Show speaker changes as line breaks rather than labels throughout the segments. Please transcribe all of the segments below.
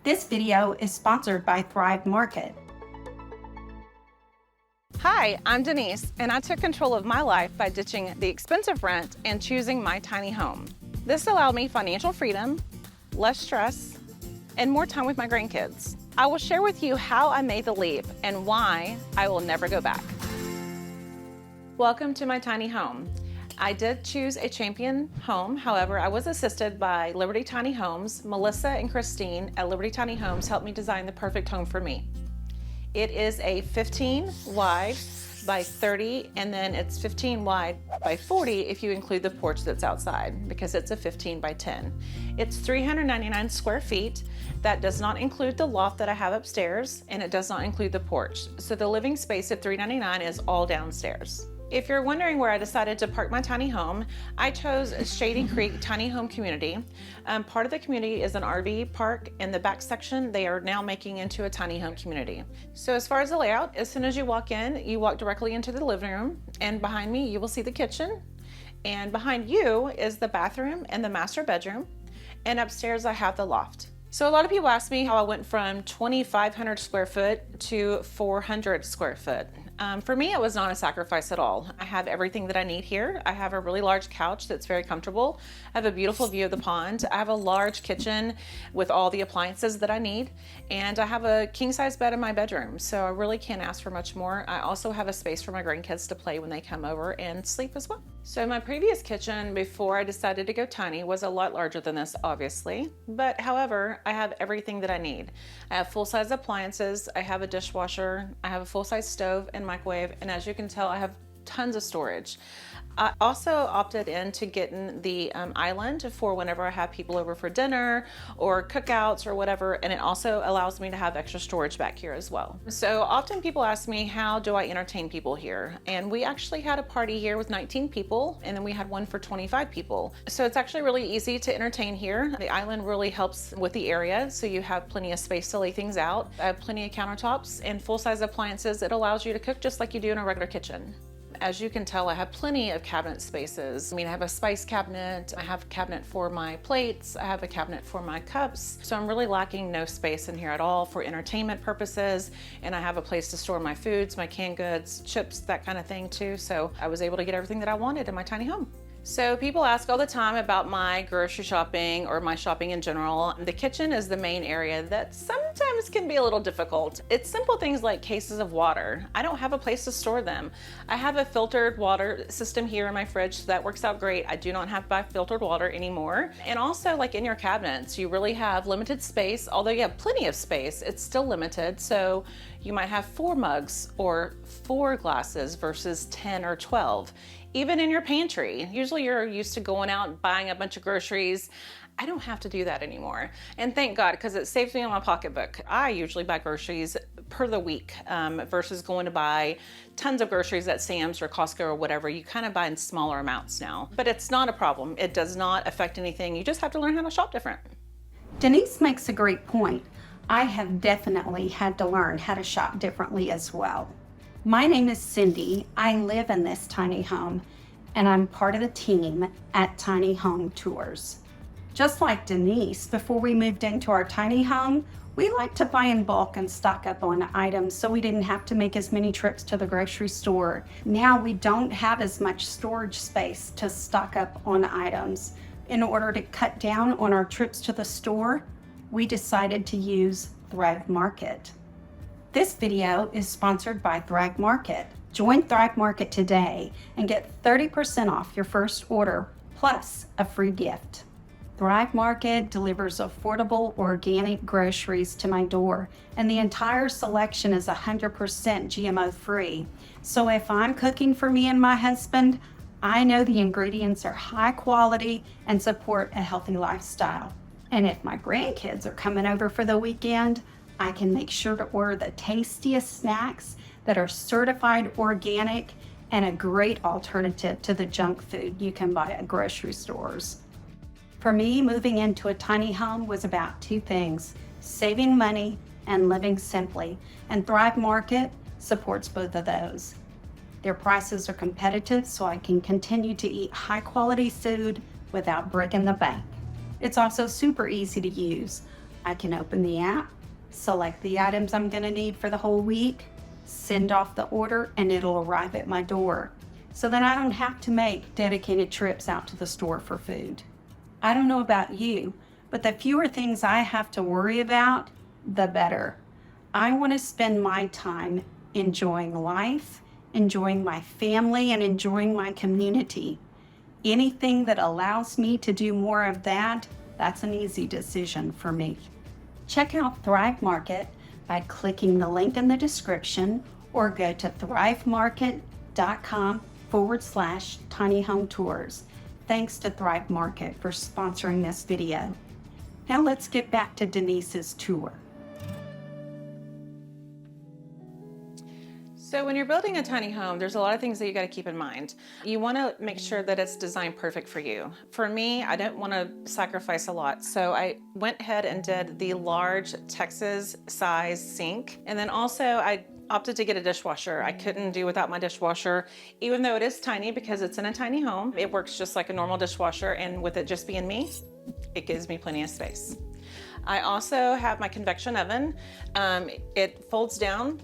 This video is sponsored by Thrive Market.
Hi, I'm Denise, and I took control of my life by ditching the expensive rent and choosing my tiny home. This allowed me financial freedom, less stress, and more time with my grandkids. I will share with you how I made the leap and why I will never go back. Welcome to my tiny home. I did choose a champion home. However, I was assisted by Liberty Tiny Homes. Melissa and Christine at Liberty Tiny Homes helped me design the perfect home for me. It is a 15 wide by 30, and then it's 15 wide by 40 if you include the porch that's outside, because it's a 15 by 10. It's 399 square feet. That does not include the loft that I have upstairs, and it does not include the porch. So the living space at 399 is all downstairs. If you're wondering where I decided to park my tiny home, I chose Shady Creek Tiny Home Community. Part of the community is an RV park. In the back section, they are now making into a tiny home community. So as far as the layout, as soon as you walk in, you walk directly into the living room, and behind me, you will see the kitchen. And behind you is the bathroom and the master bedroom. And upstairs, I have the loft. So a lot of people ask me how I went from 2,500 square foot to 400 square foot. For me, it was not a sacrifice at all. I have everything that I need here. I have a really large couch that's very comfortable. I have a beautiful view of the pond. I have a large kitchen with all the appliances that I need. And I have a king-size bed in my bedroom, so I really can't ask for much more. I also have a space for my grandkids to play when they come over and sleep as well. So my previous kitchen, before I decided to go tiny, was a lot larger than this, obviously. But however, I have everything that I need. I have full-size appliances. I have a dishwasher. I have a full-size stove and microwave, and as you can tell, I have tons of storage. I also opted into getting the island for whenever I have people over for dinner or cookouts or whatever, and it also allows me to have extra storage back here as well. So often people ask me, how do I entertain people here? And we actually had a party here with 19 people, and then we had one for 25 people. So it's actually really easy to entertain here. The island really helps with the area, so you have plenty of space to lay things out. I have plenty of countertops and full-size appliances. It allows you to cook just like you do in a regular kitchen. As you can tell, I have plenty of cabinet spaces. I have a spice cabinet, I have a cabinet for my plates, I have a cabinet for my cups. So I'm really lacking no space in here at all for entertainment purposes. And I have a place to store my foods, my canned goods, chips, that kind of thing too. So I was able to get everything that I wanted in my tiny home. So people ask all the time about my grocery shopping or my shopping in general. The kitchen is the main area that sometimes can be a little difficult. It's simple things like cases of water. I don't have a place to store them. I have a filtered water system here in my fridge, so that works out great. I do not have to buy filtered water anymore. And also, like in your cabinets, you really have limited space. Although you have plenty of space, it's still limited. So you might have 4 mugs or 4 glasses versus 10 or 12. Even in your pantry, usually you're used to going out and buying a bunch of groceries. I don't have to do that anymore. And thank God, because it saves me on my pocketbook. I usually buy groceries per the week versus going to buy tons of groceries at Sam's or Costco or whatever. You kind of buy in smaller amounts now. But it's not a problem. It does not affect anything. You just have to learn how to shop different.
Denise makes a great point. I have definitely had to learn how to shop differently as well. My name is Cindy. I live in this tiny home, and I'm part of the team at Tiny Home Tours. Just like Denise, before we moved into our tiny home, we liked to buy in bulk and stock up on items so we didn't have to make as many trips to the grocery store. Now we don't have as much storage space to stock up on items. In order to cut down on our trips to the store, we decided to use Thrive Market. This video is sponsored by Thrive Market. Join Thrive Market today and get 30% off your first order, plus a free gift. Thrive Market delivers affordable organic groceries to my door, and the entire selection is 100% GMO free. So if I'm cooking for me and my husband, I know the ingredients are high quality and support a healthy lifestyle. And if my grandkids are coming over for the weekend, I can make sure to order the tastiest snacks that are certified organic and a great alternative to the junk food you can buy at grocery stores. For me, moving into a tiny home was about 2 things: saving money and living simply. And Thrive Market supports both of those. Their prices are competitive, so I can continue to eat high quality food without breaking the bank. It's also super easy to use. I can open the app, select the items I'm going to need for the whole week, send off the order, and it'll arrive at my door. So then I don't have to make dedicated trips out to the store for food. I don't know about you, but the fewer things I have to worry about, the better. I want to spend my time enjoying life, enjoying my family, and enjoying my community. Anything that allows me to do more of that, that's an easy decision for me. Check out Thrive Market by clicking the link in the description or go to thrivemarket.com/tiny home tours. Thanks to Thrive Market for sponsoring this video. Now let's get back to Denise's tour.
So when you're building a tiny home, there's a lot of things that you got to keep in mind. You want to make sure that it's designed perfect for you. For me, I didn't want to sacrifice a lot. So I went ahead and did the large Texas size sink. And then also I opted to get a dishwasher. I couldn't do without my dishwasher, even though it is tiny because it's in a tiny home. It works just like a normal dishwasher, and with it just being me, it gives me plenty of space. I also have my convection oven. It folds down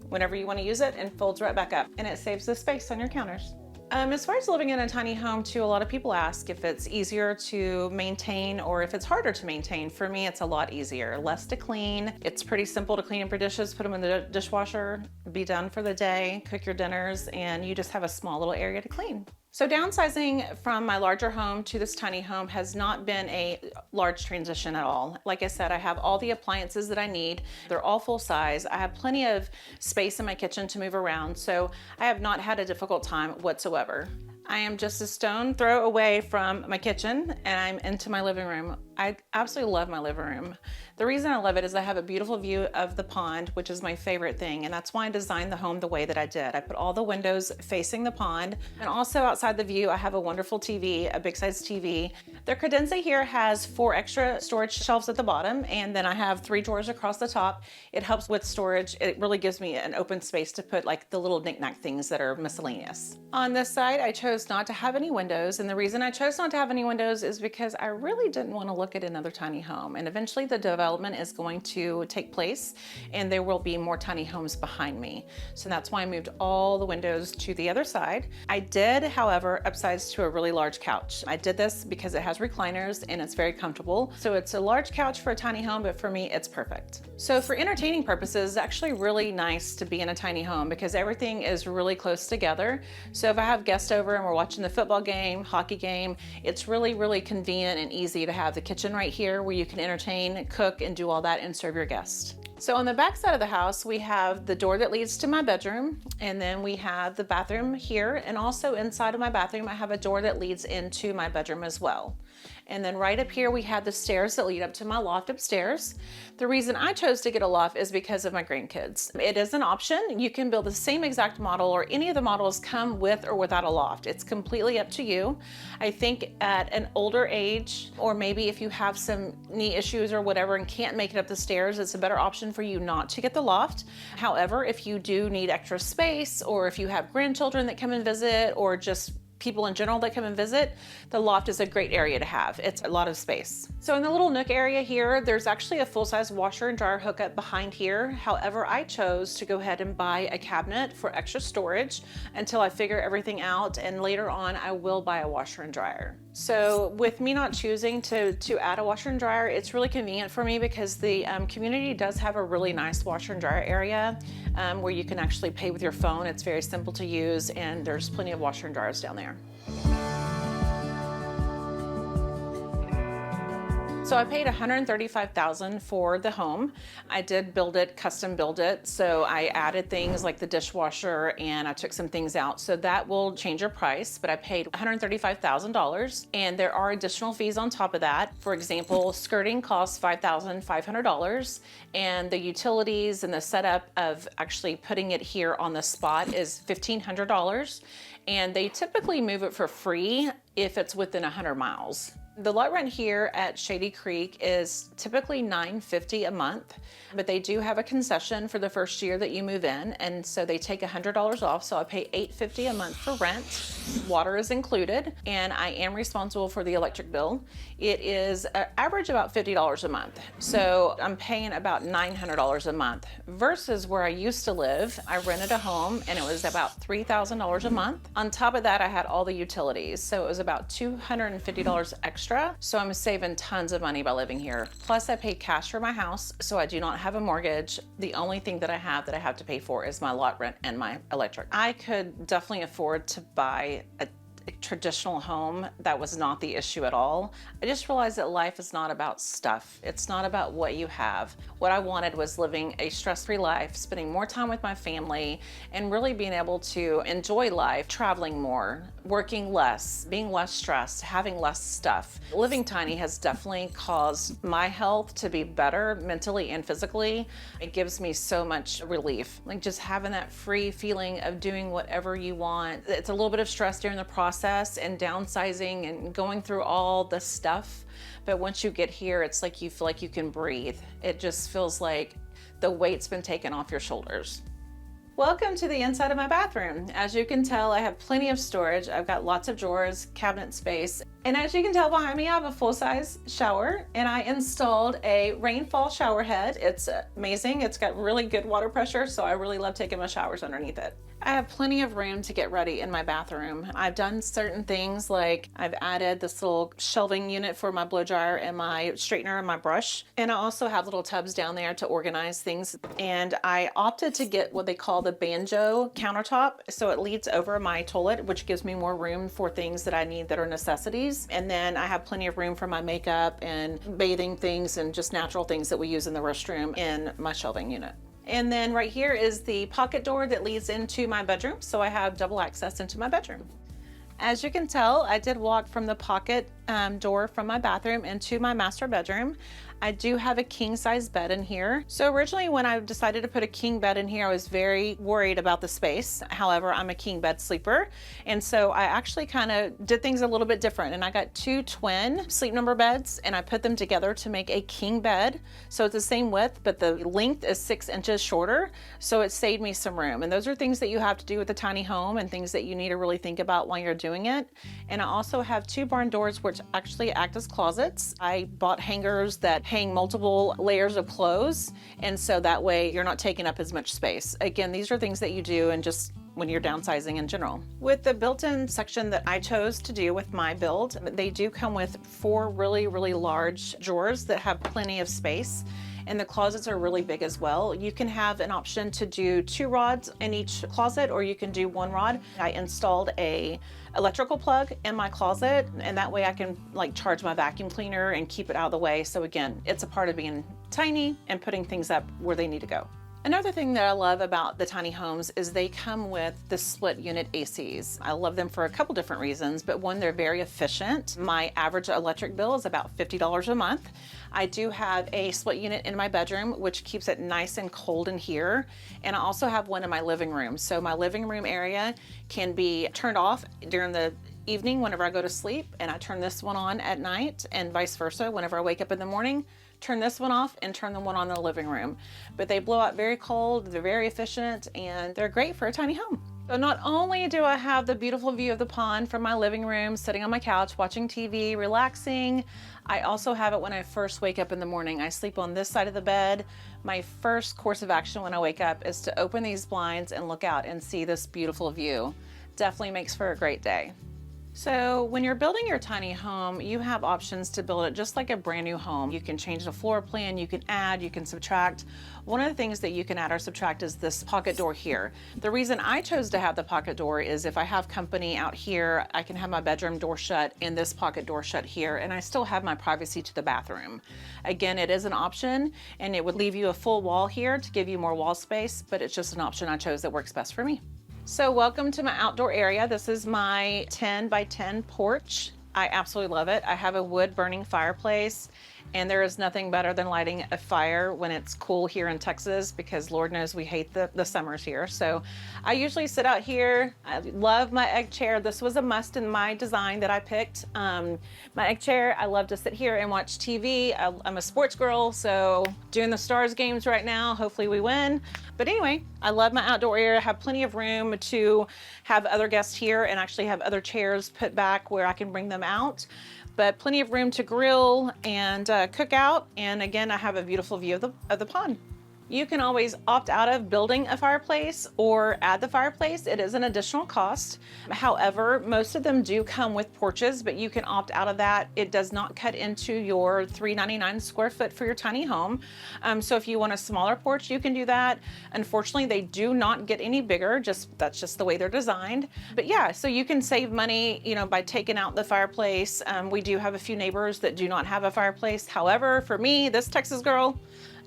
whenever you want to use it and folds right back up, and it saves the space on your counters. As far as living in a tiny home too, a lot of people ask if it's easier to maintain or if it's harder to maintain. For me, it's a lot easier, less to clean. It's pretty simple to clean up your dishes, put them in the dishwasher, be done for the day, cook your dinners, and you just have a small little area to clean. So downsizing from my larger home to this tiny home has not been a large transition at all. Like I said, I have all the appliances that I need. They're all full size. I have plenty of space in my kitchen to move around, so I have not had a difficult time whatsoever. I am just a stone throw away from my kitchen and I'm into my living room. I absolutely love my living room. The reason I love it is I have a beautiful view of the pond, which is my favorite thing, and that's why I designed the home the way that I did. I put all the windows facing the pond, and also outside the view I have a wonderful TV, a big size TV. The credenza here has 4 extra storage shelves at the bottom, and then I have 3 drawers across the top. It helps with storage. It really gives me an open space to put like the little knick-knack things that are miscellaneous. On this side, I chose not to have any windows, and the reason I chose not to have any windows is because I really didn't want to look at another tiny home, and eventually the development is going to take place and there will be more tiny homes behind me. So that's why I moved all the windows to the other side. I did, however, upsize to a really large couch. I did this because it has recliners and it's very comfortable. So it's a large couch for a tiny home, but for me, it's perfect. So for entertaining purposes, it's actually really nice to be in a tiny home because everything is really close together. So if I have guests over and we're watching the football game, hockey game, it's really, really convenient and easy to have the kitchen right here where you can entertain, cook, and do all that and serve your guests. So on the back side of the house, we have the door that leads to my bedroom, and then we have the bathroom here, and also inside of my bathroom, I have a door that leads into my bedroom as well. And then right up here, we have the stairs that lead up to my loft upstairs. The reason I chose to get a loft is because of my grandkids. It is an option. You can build the same exact model, or any of the models come with or without a loft. It's completely up to you. I think at an older age, or maybe if you have some knee issues or whatever and can't make it up the stairs, it's a better option for you not to get the loft. However, if you do need extra space, or if you have grandchildren that come and visit, or just people in general that come and visit, the loft is a great area to have. It's a lot of space. So in the little nook area here, there's actually a full-size washer and dryer hookup behind here. However, I chose to go ahead and buy a cabinet for extra storage until I figure everything out, and later on I will buy a washer and dryer. So with me not choosing to add a washer and dryer, it's really convenient for me because the community does have a really nice washer and dryer area where you can actually pay with your phone. It's very simple to use, and there's plenty of washer and dryers down there. So I paid $135,000 for the home. I did build it, custom build it. So I added things like the dishwasher and I took some things out. So that will change your price, but I paid $135,000 and there are additional fees on top of that. For example, skirting costs $5,500 and the utilities and the setup of actually putting it here on the spot is $1,500. And they typically move it for free if it's within 100 miles. The lot rent here at Shady Creek is typically $9.50 a month, but they do have a concession for the first year that you move in, and so they take $100 off, so I pay $8.50 a month for rent. Water is included, and I am responsible for the electric bill. It is an average about $50 a month, so I'm paying about $900 a month, versus where I used to live. I rented a home, and it was about $3,000 a month. On top of that, I had all the utilities, so it was about $250 extra, so I'm saving tons of money by living here. Plus, I pay cash for my house, so I do not have a mortgage. The only thing that I have to pay for is my lot rent and my electric. I could definitely afford to buy a traditional home. That was not the issue at all. I just realized that life is not about stuff. It's not about what you have. What I wanted was living a stress-free life, spending more time with my family, and really being able to enjoy life, traveling more, working less, being less stressed, having less stuff. Living tiny has definitely caused my health to be better mentally and physically. It gives me so much relief. Like just having that free feeling of doing whatever you want. It's a little bit of stress during the process and downsizing and going through all the stuff. But once you get here, it's like you feel like you can breathe. It just feels like the weight's been taken off your shoulders. Welcome to the inside of my bathroom. As you can tell, I have plenty of storage. I've got lots of drawers, cabinet space. And as you can tell behind me, I have a full-size shower, and I installed a Rainfall shower head. It's amazing. It's got really good water pressure, so I really love taking my showers underneath it. I have plenty of room to get ready in my bathroom. I've done certain things, like I've added this little shelving unit for my blow dryer and my straightener and my brush. And I also have little tubs down there to organize things. And I opted to get what they call the banjo countertop. So it leads over my toilet, which gives me more room for things that I need that are necessities. And then I have plenty of room for my makeup and bathing things and just natural things that we use in the restroom in my shelving unit. And then right here is the pocket door that leads into my bedroom, so I have double access into my bedroom. As you can tell, I did walk from the pocket door from my bathroom into my master bedroom. I do have a king size bed in here. So originally when I decided to put a king bed in here, I was very worried about the space. However, I'm a king bed sleeper. And so I actually kind of did things a little bit different. And I got 2 twin sleep number beds and I put them together to make a king bed. So it's the same width, but the length is 6 inches shorter. So it saved me some room. And those are things that you have to do with a tiny home and things that you need to really think about while you're doing it. And I also have 2 barn doors, which actually act as closets. I bought hangers that hang multiple layers of clothes, and so that way you're not taking up as much space. Again, these are things that you do and just when you're downsizing in general. With the built-in section that I chose to do with my build, they do come with 4 really, really large drawers that have plenty of space. And the closets are really big as well. You can have an option to do 2 rods in each closet, or you can do 1 rod. I installed a electrical plug in my closet, and that way I can like charge my vacuum cleaner and keep it out of the way. So again, it's a part of being tiny and putting things up where they need to go. Another thing that I love about the tiny homes is they come with the split unit ACs. I love them for a couple different reasons, but one, they're very efficient. My average electric bill is about $50 a month. I do have a split unit in my bedroom, which keeps it nice and cold in here. And I also have one in my living room. So my living room area can be turned off during the evening whenever I go to sleep, and I turn this one on at night, and vice versa. Whenever I wake up in the morning, turn this one off and turn the one on in the living room. But they blow out very cold, they're very efficient, and they're great for a tiny home. So not only do I have the beautiful view of the pond from my living room, sitting on my couch, watching TV, relaxing, I also have it when I first wake up in the morning. I sleep on this side of the bed. My first course of action when I wake up is to open these blinds and look out and see this beautiful view. Definitely makes for a great day. So when you're building your tiny home, you have options to build it just like a brand new home. You can change the floor plan, you can add, you can subtract. One of the things that you can add or subtract is this pocket door here. The reason I chose to have the pocket door is if I have company out here, I can have my bedroom door shut and this pocket door shut here, and I still have my privacy to the bathroom. Again, it is an option, and it would leave you a full wall here to give you more wall space, but it's just an option I chose that works best for me. So welcome to my outdoor area. This is my 10 by 10 porch. I absolutely love it. I have a wood burning fireplace, And there is nothing better than lighting a fire when it's cool here in Texas, because Lord knows we hate the summers here. So I usually sit out here. I love my egg chair. This was a must in my design that I picked. My egg chair, I love to sit here and watch TV. I'm a sports girl, so doing the Stars games right now. Hopefully we win. But anyway, I love my outdoor area. I have plenty of room to have other guests here and actually have other chairs put back where I can bring them out. But plenty of room to grill and cook out. And again, I have a beautiful view of the pond. You can always opt out of building a fireplace or add the fireplace. It is an additional cost. However, most of them do come with porches, but you can opt out of that. It does not cut into your $399 square foot for your tiny home. So if you want a smaller porch, you can do that. Unfortunately, they do not get any bigger. That's just the way they're designed. But yeah, so you can save money, by taking out the fireplace. We do have a few neighbors that do not have a fireplace. However, for me, this Texas girl,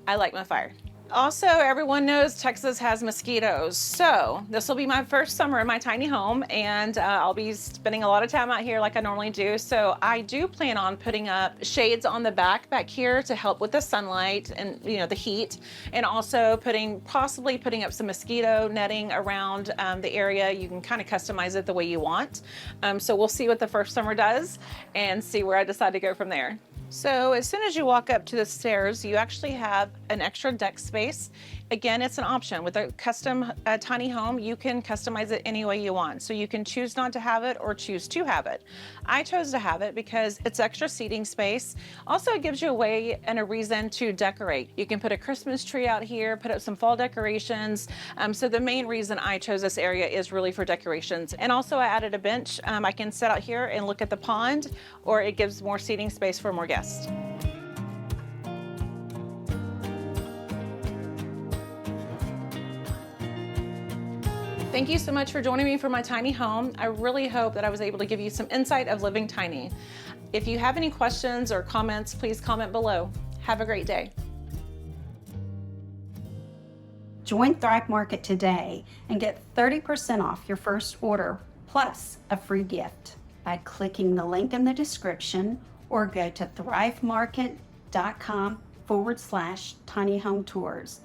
I like my fire. Also, everyone knows Texas has mosquitoes, so this will be my first summer in my tiny home, and I'll be spending a lot of time out here like I normally do. So I do plan on putting up shades on the back here to help with the sunlight and the heat, and also possibly putting up some mosquito netting around the area. You can kind of customize it the way you want. So we'll see what the first summer does and see where I decide to go from there. So as soon as you walk up to the stairs, you actually have an extra deck space. Again, it's an option. With a custom tiny home, you can customize it any way you want. So you can choose not to have it or choose to have it. I chose to have it because it's extra seating space. Also, it gives you a way and a reason to decorate. You can put a Christmas tree out here, put up some fall decorations. So the main reason I chose this area is really for decorations. And also I added a bench. I can sit out here and look at the pond, or it gives more seating space for more guests. Thank you so much for joining me for my tiny home. I really hope that I was able to give you some insight of living tiny. If you have any questions or comments, please comment below. Have a great day.
Join Thrive Market today and get 30% off your first order plus a free gift by clicking the link in the description or go to thrivemarket.com/tinyhometours.